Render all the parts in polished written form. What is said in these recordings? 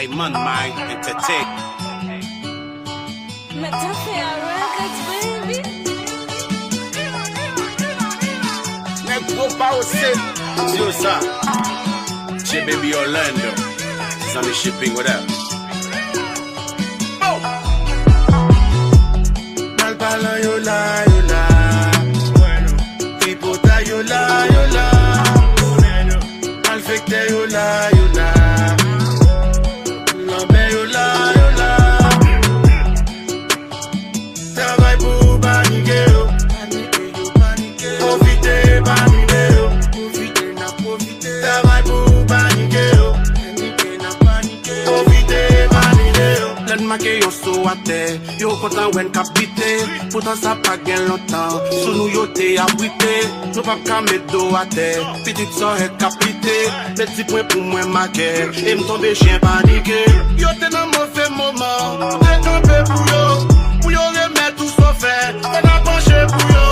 Diamond Mind Entertain. Mais t'as fait un record, baby. Nek gros pa aussi. Dis ça. Chez Baby Orlando. It's on the shipping, what up? Malpala yola yola. Tripota yola yola. Malfecte yola yola. Lambe yola yola. Travail pour paniquer yo. Profiter paniquer yo. Profiter na profiter. Travail pour paniquer yo. Profiter paniquer yo. Let make yo so à terre. Yo content when capité. Pourtant ça pas gain longtemps. Sous nous yo te abrité. Nous pas qu'à mettre dos à terre. Petite soeur est capité. Les petits points pour moi ma guerre. Et m'tomber chien paniqué. Yo t'es dans mauvais moment. T'es campé pour yo. Pour yo remettre tout son fait. T'es dans penché pour yo.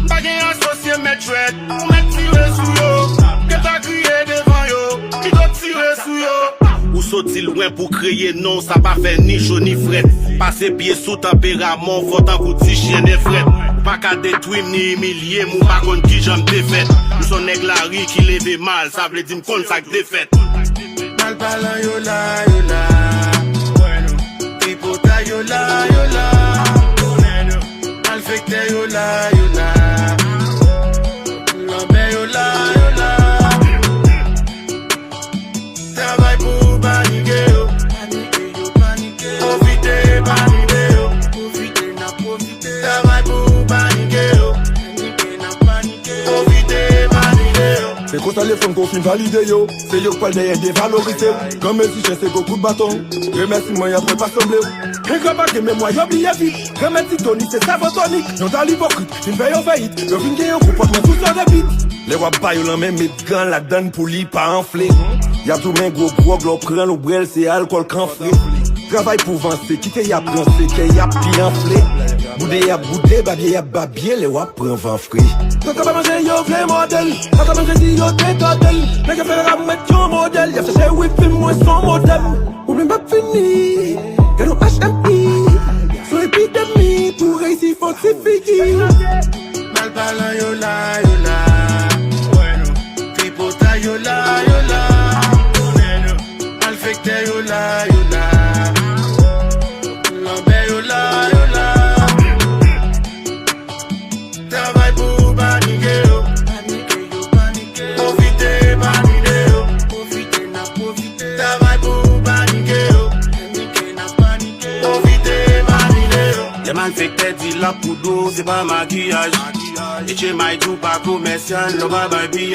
Pas gain associé mettre chouette. Pour mettre tirer sous yo. Que t'as crié devant yo. Il doit tirer sous yo. Ou sorti loin pour créer non, ça pas fait ni chaud ni fret. Passer pied sous tempérament, faut un coup de chien des fret. Pas qu'à détruire ni humilier, mou pas contre qui j'en défaite. Nous sommes nèg la rue qui lève mal, ça veut dire m'con ça défaite. Mal parlant yola yola. Tripota yola yola. Malfecte yola yola. Lambe yola yola. Travail pour paniquer yo. Profiter paniquer yo. Profiter na profiter. Travail pour paniquer yo. Profiter paniquer yo. C'est qu'on téléphone qu'on filme validé yo. C'est yo qui parle derrière dévalorisé. Comme si c'est beaucoup de bâton. Remercie-moi y'a pas semblé. Un grand bac mais moi y'a oublié vite. Remercie Tony c'est ça votre tonique. Y'en t'a l'hypocrite. Une veille au faillite. Yo vin gagne un comportement tout sur des bits. Les wap baillent l'en même mettre gants la donne pour lui pas enflé. Y'a tout men gros grog l'on prend l'on brel c'est alcool camphré. Travail pour avancer, quitter y'a pensé qu'il y a bien enflé. Boudé y'a boudé, babier y'a babier, les wap prend vent frais. Quand on va manger yo v'lé modèle. Quand on mange dit yo t'es totel. Mais que faire à mettre yo modèle. Y'a cherché oui film moi son modèle. Oublie pas fini. Que nous HMI. Sur épidémie pour réussir faut s'y figuer. Mal parlant yola yola. Tripota yola yola. Malfecte yola yola. Lambe yola yola. Travail pour paniquer yo. Profiter paniquer yo. Profiter na profiter. Travail pour paniquer yo. Profiter paniquer yo. Les malfectés dit la poudre, c'est pas maquillage. Et chez Maïdou pas commercial, l'on va bailler.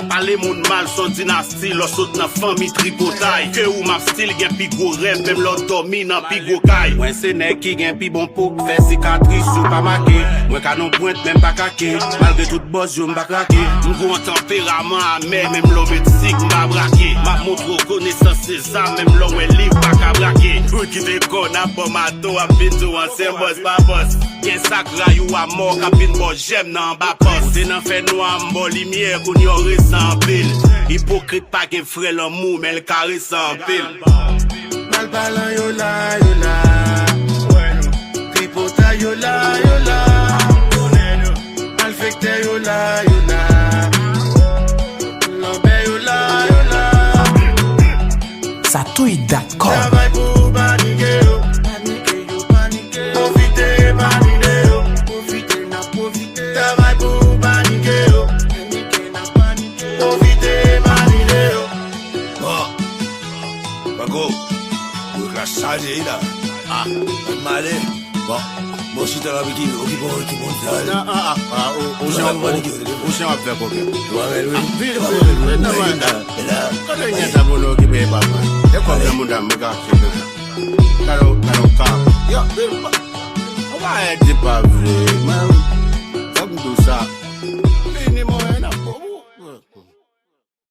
Parler moun mal, son dynastie, l'on saute dans famille tripotaille. Que ou ma style, gen pi gros rêve, même l'on dormi dans pi gros caille. Moi c'est nèg qui gen pi bon pour faire cicatrice, ou pas marqué. Moi canon pointe, même pas caqué. Malgré toute bosse, je m'ba craqué. M'gros tempérament amer, même l'on médecine, m'ba braqué. Ma montre reconnaissance, c'est ça, même l'on est livre, pas qu'à braquer. Ou qui veut qu'on a pas mato, à pinto, ancien boss, pas boss. Gen sac rayou à mort, capine bon, j'aime nan bas poste. Ou te nan fait noir, m'bon lumière, qu'on y aurait sans pile. Hypocrite pas qu'un frère l'amour, mais le carré sans pile. Mal parlant yola yola. Tripota yola yola. Malfecte yola yola. Lambe yola yola. Satouille.com. Travail pour paniquer yo. Profiter paniquer yo. Profiter na profiter. Travail pour paniquer yo. Profiter paniquer yo. Bon. Bago. Vous la chargez là. Ah. Malé. Bon. Bon si t'as la vie qui monte là. Où j'en fait quoi? Ouais oui. Quand il y a un boulot qui paye pas mal. Et quand il y a un monde à me gâcher. Caro, yo, on va être pas vrai.